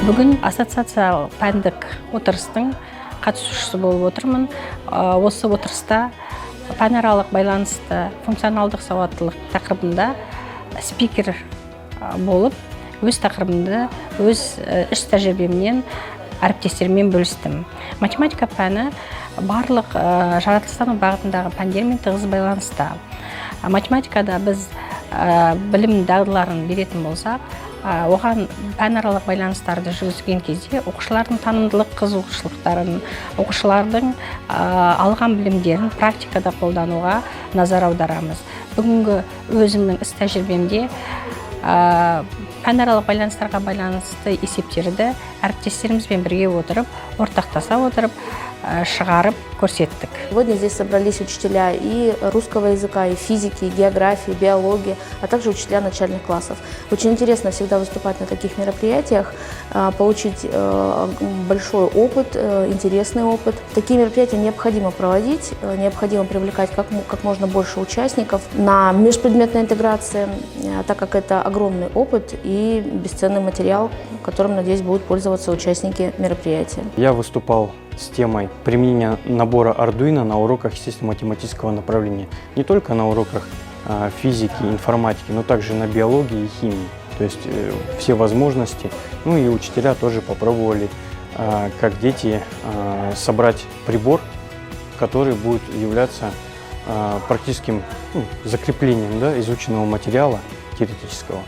Бүгін ассоциациялық пәндік отырыстың қатысушысы болып отырмын. Осы отырыста пәнаралық байланысты функционалдық сауаттылық тақырыбында спикер болып, өз тақырыбымды, өз іс тәжірибемнен әріптестеріммен бөлістім. Математика пәні барлық жаратылыстану бағытындағы пәндермен тығыз байланысты. Математикада біз білім дағдыларын беретін болсақ, оған пәнаралық байланыстарды жүргізген кезде оқушылардың танымдылық қызығушылықтарын, оқушылардың алған білімдерін практикада қолдануға назар аударамыз. Бүгінгі өзімнің іс тәжірибемде пәнаралық байланыстарға байланысты есептерді әріптестерімізбен бірге отырып, ортақтаса отырып, шығарып көрсеттік. Сегодня здесь собрались учителя и русского языка, и физики, и географии, и биологии, а также учителя начальных классов. Очень интересно всегда выступать на таких мероприятиях, получить большой опыт, интересный опыт. Такие мероприятия необходимо проводить, необходимо привлекать как можно больше участников на межпредметной интеграции, так как это огромный опыт и бесценный материал, которым, надеюсь, будут пользоваться участники мероприятия. Я выступал с темой применения набора Arduino на уроках естественно-математического направления. Не только на уроках физики, информатики, но также на биологии и химии. То есть все возможности. Ну и учителя тоже попробовали, как дети, собрать прибор, который будет являться практическим закреплением изученного материала теоретического.